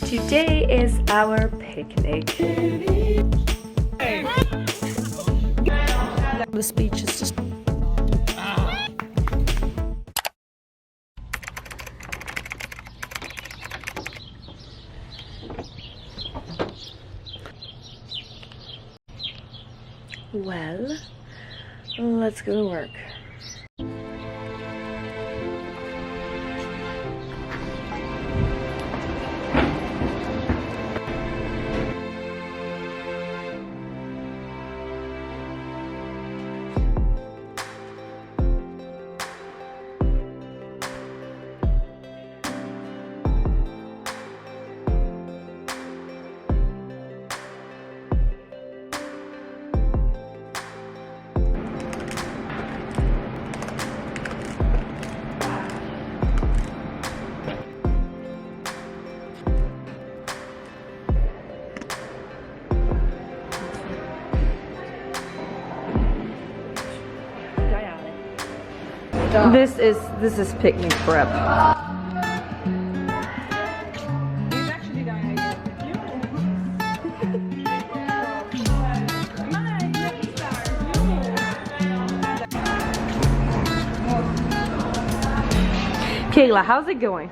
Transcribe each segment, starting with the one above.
Today is our picnic. The speech is just... Well, let's go to work. This is picnic prep. Kayla, how's it going?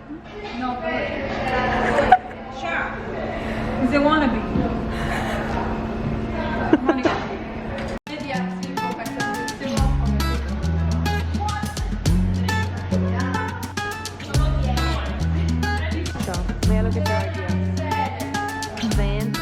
No, good. Sure. Because they want to be. May I look at your idea? Van.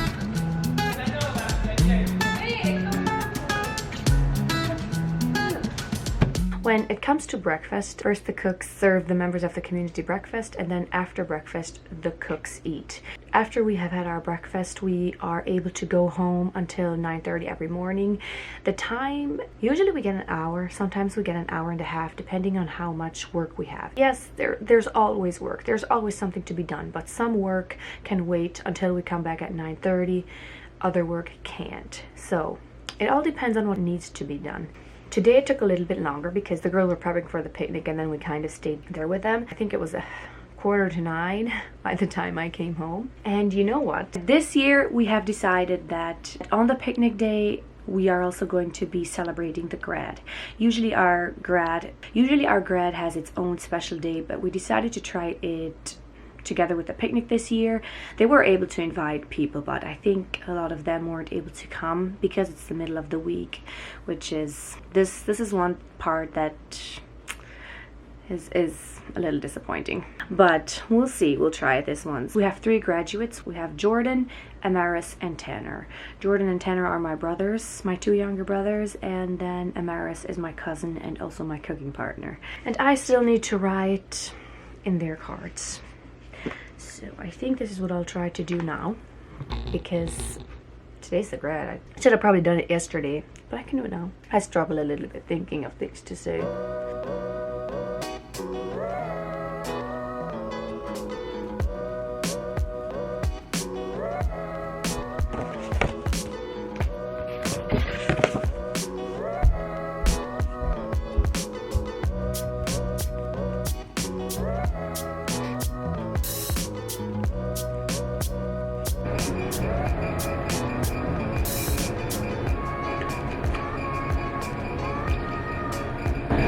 When it comes to breakfast, first the cooks serve the members of the community breakfast, and then after breakfast, the cooks eat. After we have had our breakfast, we are able to go home until 9:30 every morning. The time, usually we get an hour, sometimes we get an hour and a half, depending on how much work we have. Yes, there's always work. There's always something to be done, but some work can wait until we come back at 9:30. Other work can't. So it all depends on what needs to be done. Today it took a little bit longer because the girls were prepping for the picnic and then we kind of stayed there with them. I think it was 8:45 by the time I came home. And you know what? This year we have decided that on the picnic day we are also going to be celebrating the grad. Usually our grad has its own special day, but we decided to try it together with the picnic this year. They were able to invite people, but I think a lot of them weren't able to come because it's the middle of the week, which is this is one part that is a little disappointing, but we'll see. We'll try it this once. We have 3 graduates. We have Jordan, Amaris, and Tanner. Jordan and Tanner are my brothers, my 2 younger brothers, and then Amaris is my cousin and also my cooking partner. And I still need to write in their cards. So I think this is what I'll try to do now, because today's the grad. I should have probably done it yesterday, but I can do it now. I struggle a little bit thinking of things to say.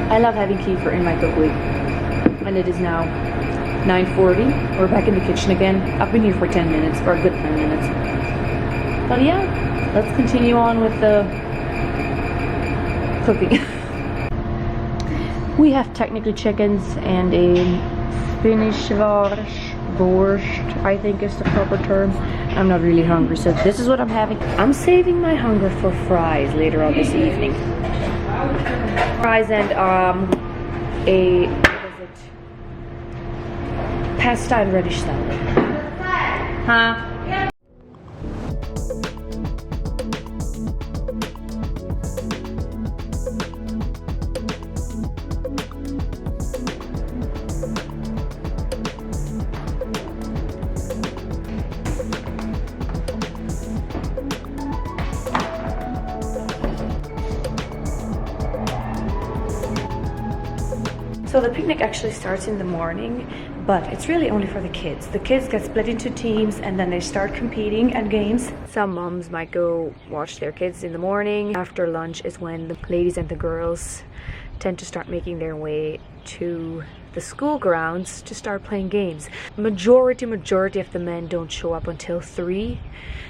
I love having Kiefer in my cook week, and it is now 9:40. We're back in the kitchen again. I've been here for 10 minutes, or a good 10 minutes. But yeah, let's continue on with the cooking. We have technically chickens and a Finnish borscht, I think is the proper term. I'm not really hungry, so this is what I'm having. I'm saving my hunger for fries later on this evening. Fries and what is it? Pasta and radish salad. Huh? So the picnic actually starts in the morning, but it's really only for the kids. The kids get split into teams and then they start competing at games. Some moms might go watch their kids in the morning. After lunch is when the ladies and the girls tend to start making their way to the school grounds to start playing games. Majority of the men don't show up until 3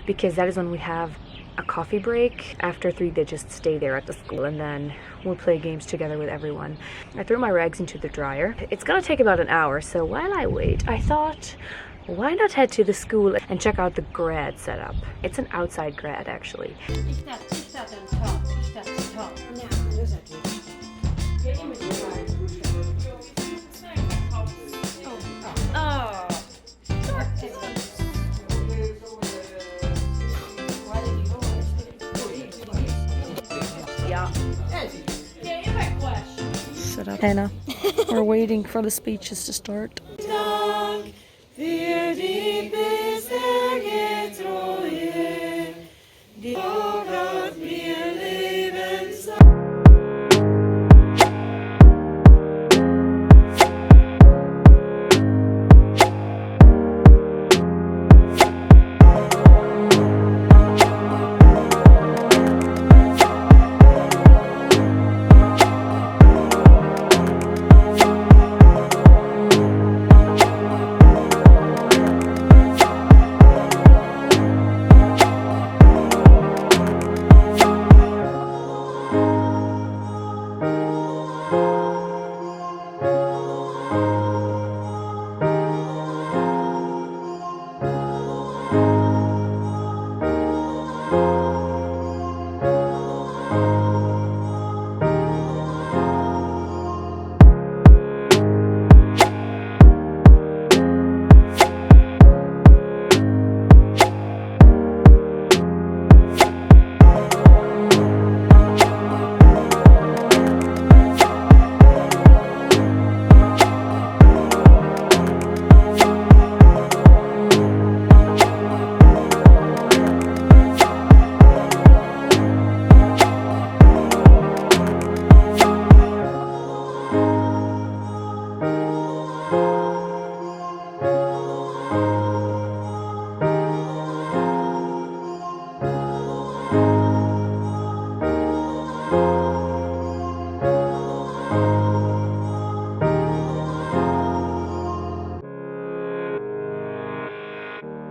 because that is when we have a coffee break. After 3 they just stay there at the school and then we'll play games together with everyone. I threw my rags into the dryer. It's gonna take about an hour, so while I wait, I thought, why not head to the school and check out the grad setup? It's an outside grad actually. Set up, Hannah. We're waiting for the speeches to start.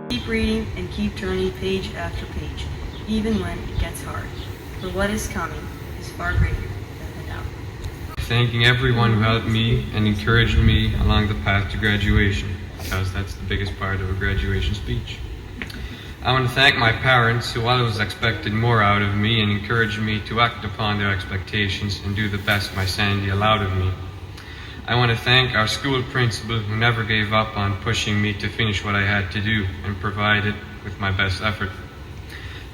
Keep reading and keep turning page after page, even when it gets hard. For what is coming is far greater than the now. Thanking everyone who helped me and encouraged me along the path to graduation, because that's the biggest part of a graduation speech. I want to thank my parents who always expected more out of me and encouraged me to act upon their expectations and do the best my sanity allowed of me. I want to thank our school principal who never gave up on pushing me to finish what I had to do and provide it with my best effort.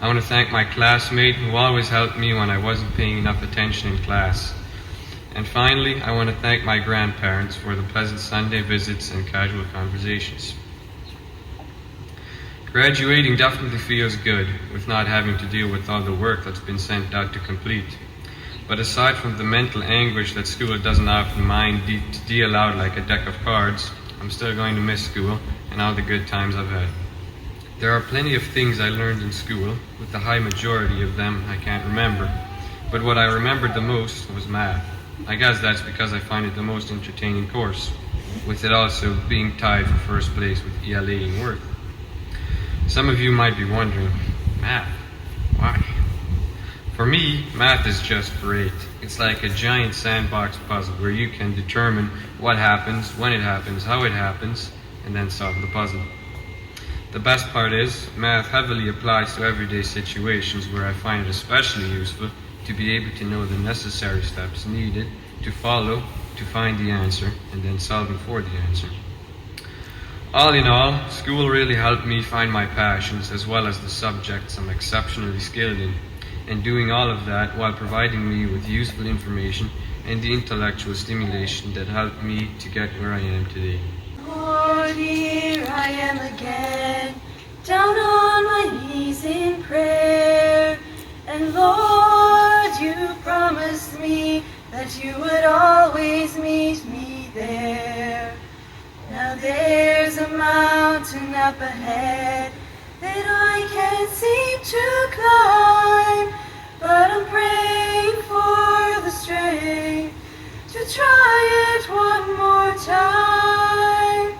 I want to thank my classmate who always helped me when I wasn't paying enough attention in class. And finally, I want to thank my grandparents for the pleasant Sunday visits and casual conversations. Graduating definitely feels good with not having to deal with all the work that's been sent out to complete. But aside from the mental anguish that school doesn't often mind to deal out like a deck of cards, I'm still going to miss school and all the good times I've had. There are plenty of things I learned in school, with the high majority of them I can't remember. But what I remembered the most was math. I guess that's because I find it the most entertaining course, with it also being tied for first place with ELA and Worth. Some of you might be wondering, math, why? For me, math is just great. It's like a giant sandbox puzzle where you can determine what happens, when it happens, how it happens, and then solve the puzzle. The best part is, math heavily applies to everyday situations where I find it especially useful to be able to know the necessary steps needed to follow to find the answer and then solving for the answer. All in all, school really helped me find my passions as well as the subjects I'm exceptionally skilled in, and doing all of that while providing me with useful information and the intellectual stimulation that helped me to get where I am today. Lord, here I am again, down on my knees in prayer. And Lord, you promised me that you would always meet me there. Now Now there's a mountain up ahead that I can't seem to climb, but I'm praying for the strength to try it one more time.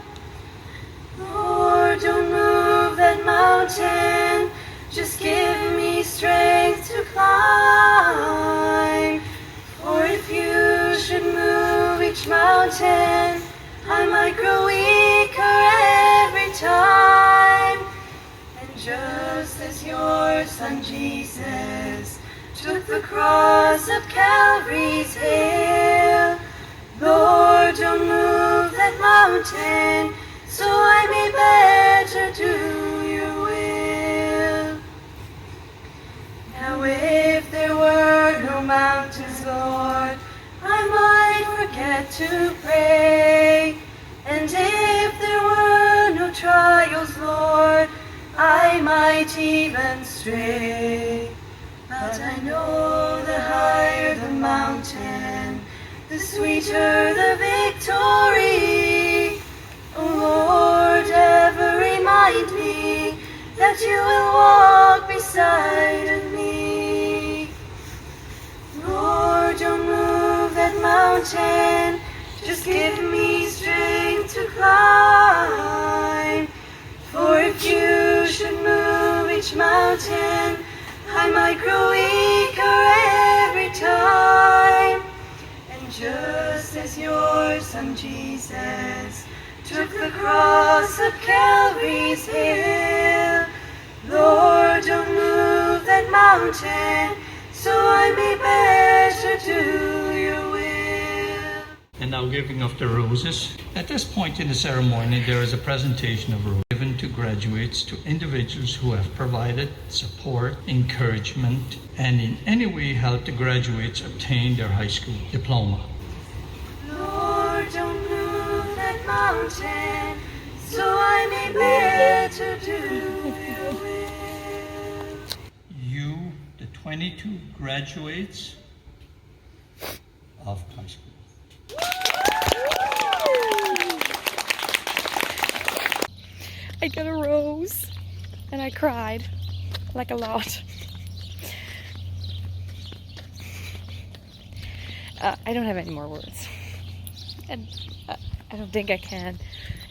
Lord, don't move that mountain, just give me strength to climb. For if you should move each mountain, I might grow weaker every time. And just as your son Jesus took the cross up Calvary's hill, Lord, don't move that mountain, so I may better do your will. Now if there were no mountains, Lord, I might forget to pray. And if there were no trials, Lord, I might even stray. But I know the higher the mountain, the sweeter the victory. Oh Lord, ever remind me that you will walk beside me. Lord, don't move that mountain, just give me strength to climb. For if you should move each mountain, I might grow weaker every time. And just as your son Jesus took the cross up Calvary's hill, Lord, don't move that mountain, so I may better do your will. And now giving of the roses. At this point in the ceremony, there is a presentation of roses given to graduates, to individuals who have provided support, encouragement, and in any way helped the graduates obtain their high school diploma. Lord, don't move that mountain, so I may better do your will. You, the 22 graduates of high school. I got a rose and I cried like a lot. I don't have any more words, and I don't think I can.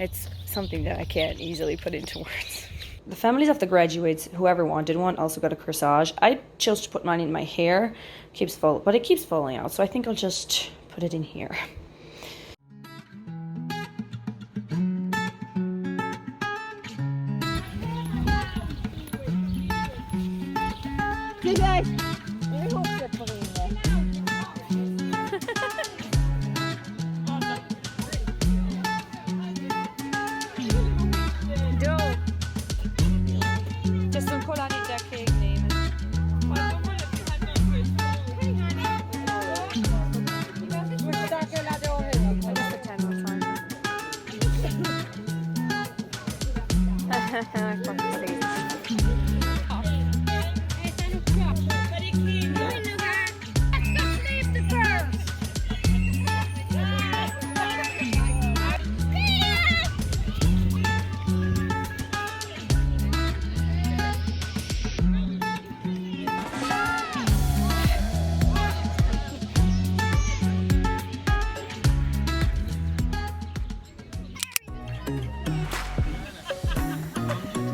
It's something that I can't easily put into words. The families of the graduates, whoever wanted one, also got a corsage. I chose to put mine in my hair, but it keeps falling out, so I think I'll just put it in here.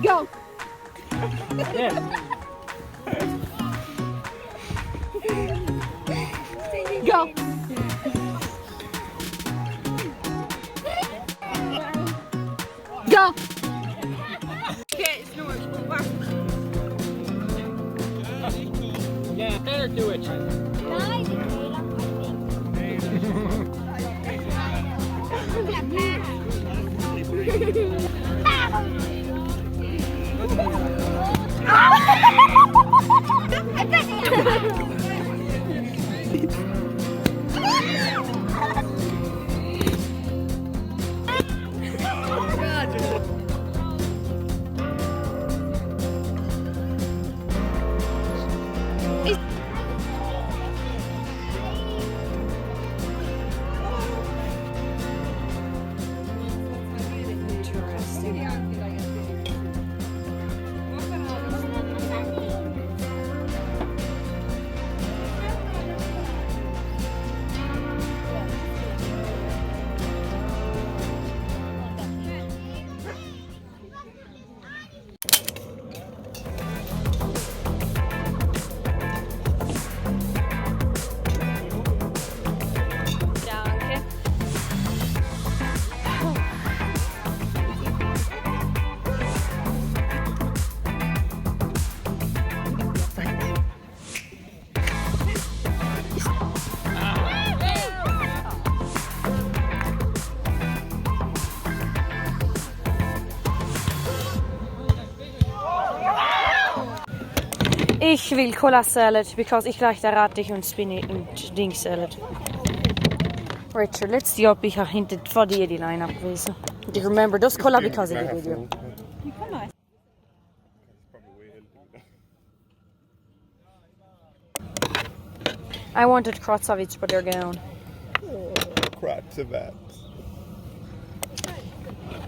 Go! Go! Go! Okay, it's no worse. Yeah, better do it. Ich will cola salad because ich like the rattig and spinach and ding salad. Richard, let's see up ich hinted for the 89 up please. Do you remember those cola because of the video? I wanted Kratzovich, but they're gone. Kratzovich.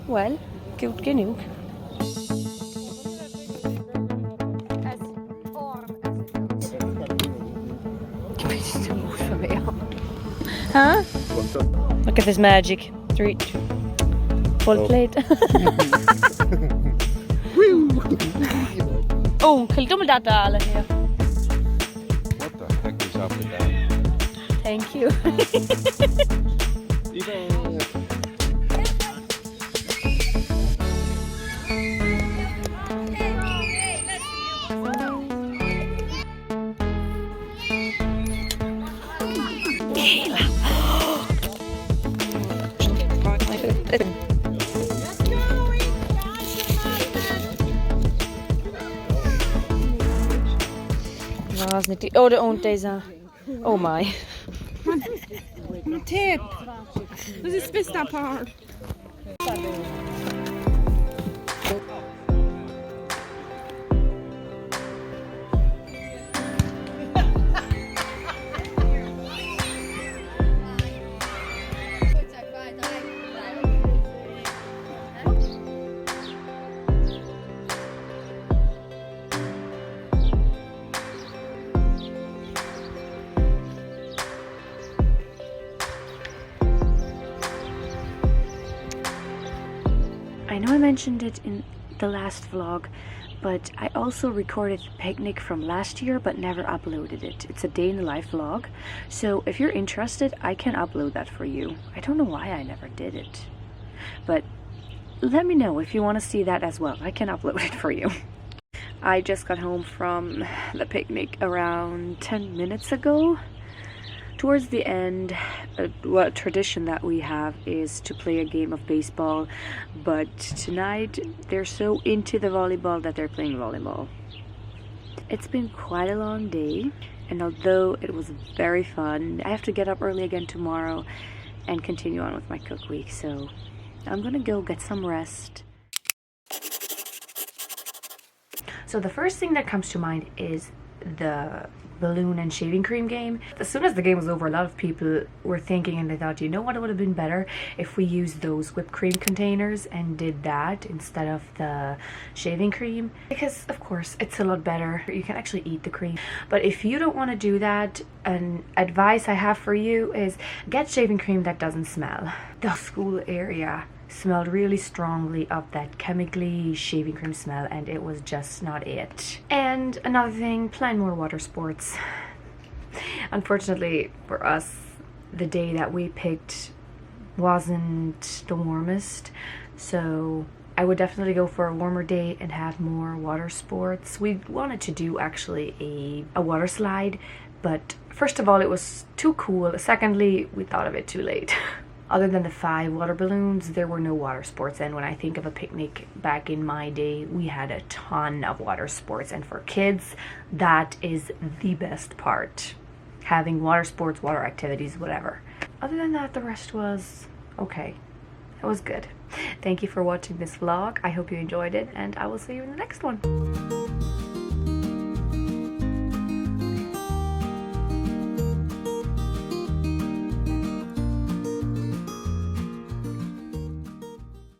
Well, gut genug. Huh? Look at this magic. Full plate. Onkel, de vill detta alla här. What the heck is up with that? Thank you. Oh, det ont deze. Oh my. Tipp! Das ist das bästa Paar. I know I mentioned it in the last vlog, but I also recorded the picnic from last year but never uploaded it. It's a day in the life vlog, so if you're interested I can upload that for you. I don't know why I never did it, but let me know if you want to see that as well. I can upload it for you. I just got home from the picnic around 10 minutes ago. Towards the end, what tradition that we have is to play a game of baseball, but tonight they're so into the volleyball that they're playing volleyball. It's been quite a long day, and although it was very fun, I have to get up early again tomorrow and continue on with my cook week, so I'm gonna go get some rest. So the first thing that comes to mind is the balloon and shaving cream game. As soon as the game was over, a lot of people were thinking and they thought, you know what, it would have been better if we used those whipped cream containers and did that instead of the shaving cream, because of course it's a lot better. You can actually eat the cream. But if you don't want to do that, an advice I have for you is get shaving cream that doesn't smell. The school area smelled really strongly of that chemically shaving cream smell, and it was just not it. And another thing, plan more water sports. Unfortunately for us, the day that we picked wasn't the warmest, so I would definitely go for a warmer day and have more water sports. We wanted to do actually a water slide, but first of all it was too cool, secondly we thought of it too late. Other than the 5 water balloons, there were no water sports, and when I think of a picnic back in my day, we had a ton of water sports, and for kids, that is the best part. Having water sports, water activities, whatever. Other than that, the rest was okay. It was good. Thank you for watching this vlog. I hope you enjoyed it, and I will see you in the next one.